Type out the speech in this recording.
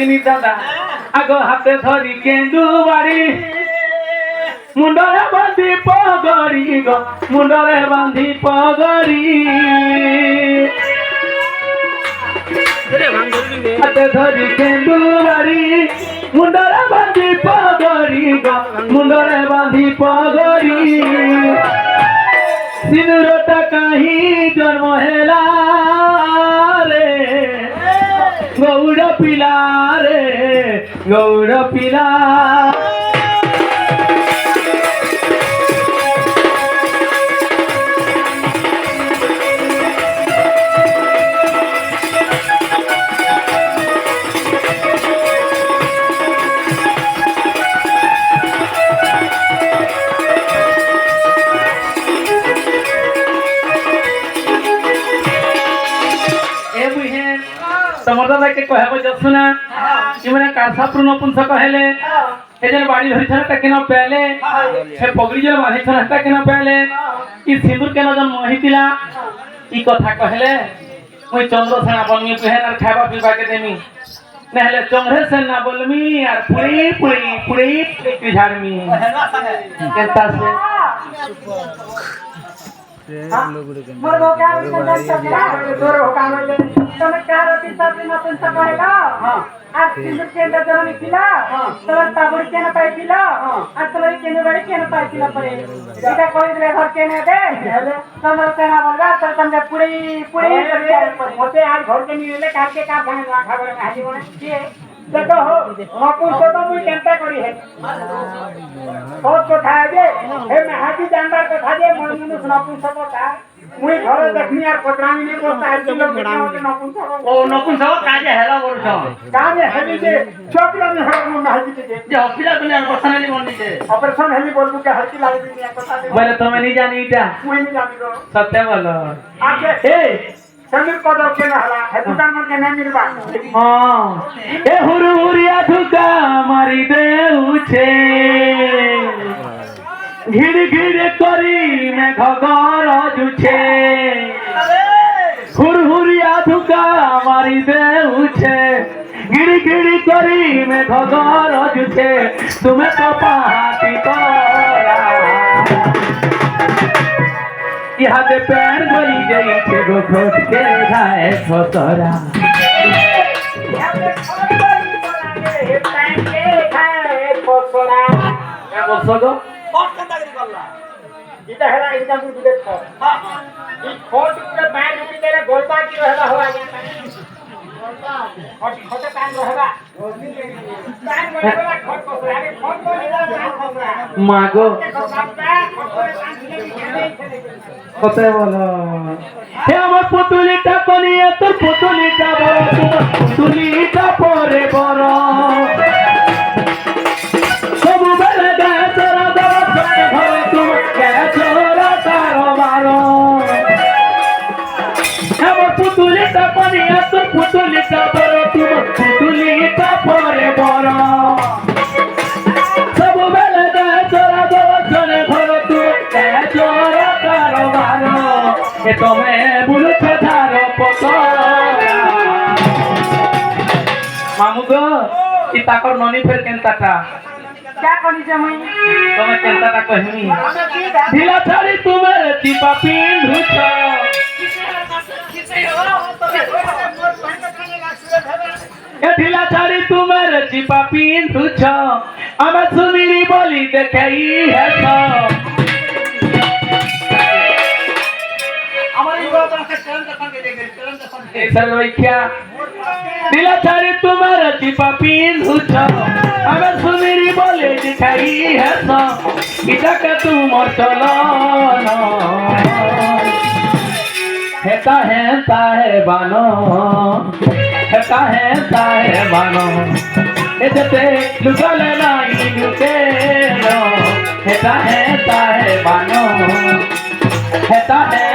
দিনি দাদা আগ হাতে ধরি কেন্দু বাড়ি মুন্ডরে বাঁধি পগড়ি গো মুন্ডরে বাঁধি পগড়ি হাতে ধরি কেন্দু বাড়ি মুন্ডরে বাঁধি পগড়ি গো মুন্ডরে বাঁধি পগড়ি সিঁদুরটা কাহি জন্ম হেলা রে গৌড় পিলা রে গৌড় পিলা समर्दा के कहबो जसुना कि माने कासापुर नपुंसक कहले ए जन बाड़ी धरि छना तकिना पहले हे पगड़ी जन बांधी छना तकिना पहले ई सिंदूर के न जन मोहितिला ई कथा कहले ओई चंद्र सेना बनमी पहन और खाबा पीबा के देमी नहले चंद्र सेना बोलमी और पुरी पुरी पुरी की झाड़मी केता से मोर भोका संदन सबला तोर भोका ले तने कारती साथी न तुम सब कहेला आज सिंदूर के अंदर जरनी पिला तोर ताबड़ी के न पाई पिला आज तोर के न बड़ी के न पाई पिला परे एटा कोई दे घर के न दे समर के ना बोलगा तो तुमने पूरी पूरी होते आज घर के नहीं ले काट के का भांग ना खबर में हाजी बने के देखो हो नपुंस तो मुई केनता करी है बहुत कथा है जे हे मैं हाजी जानदार कथा जे मन मनुष्य नपुंस को का मुई घर देखनी यार पत्रामी ने बोलता है कि लोग नपुंस ओ नपुंस काजे हेला बोल छ काजे हेली जे चोकला में हर मन हाजी के जे हॉस्पिटल में ऑपरेशन हेली बोल दे ऑपरेशन हेली बोल के हल्की लाग दी कथा बोले तुम्हें नहीं जानी इटा मुई नहीं जानी रो सत्य बोलो आके ए समीर पदर के हला है दुकान मन के नहीं मिलबा हां ए हुरुरिया धुका मारी दे उछे घिड़ घिड़ करी में घगर जुछे हुरुरिया धुका मारी दे उछे घिड़ घिड़ करी में घगर जुछे तुम्हें तो पाती तोरा यहाँ पे पैर गली गई थे गो खोट के धाए छोतरा यहाँ पे खोट गली बोलांगे पैर के धाए छोतरा क्या बोल सको खोट कंदा करी करला इता हेला इनका मुझे देख खोट हां ई खोट के पैर उठी तेरे गोलबा की रहला हो आ गया खोट खोटे पैर रहला पैर बोला खोट को अरे खोट को लेला पैर खोटरा मागो কতে বলো হে আমার পুতুলিটা কনিয়ে তোর পুতুলিটা বড় তোমার পুতুলিটা পরে বড় সবু বেলা গায়ে তোরা দেওয়া ঘরে ঘরে তোমার গায়ে তোরা তারো বারো আমার পুতুলিটা কনিয়ে তোর পুতুলিটা বড় তোমার পুতুলিটা পরে বড় সবু বেলা গায়ে তোরা দেওয়া ঘরে ঘরে তোমার গায়ে তোরা que tome buluche dharo potora mamugo ki takor noni fer kenta ta क्या करी जे मई तमे केनता ता कहमी ढीला छाड़ी तुमर चिपा पिंधु छ ए ढीला छाड़ी तुमर चिपा पिंधु छ आमे सुनिरी बोली देखई है तो सर क्या दिला छाड़ी तुम्हारा चिपा पिंधु छ हमें सुनिरी बोले दिखाई है तो इटा का तुम चलो हेता है बानो हेता है बानो एते लुगल नहीं लुटे नो हेता है बानो हेता है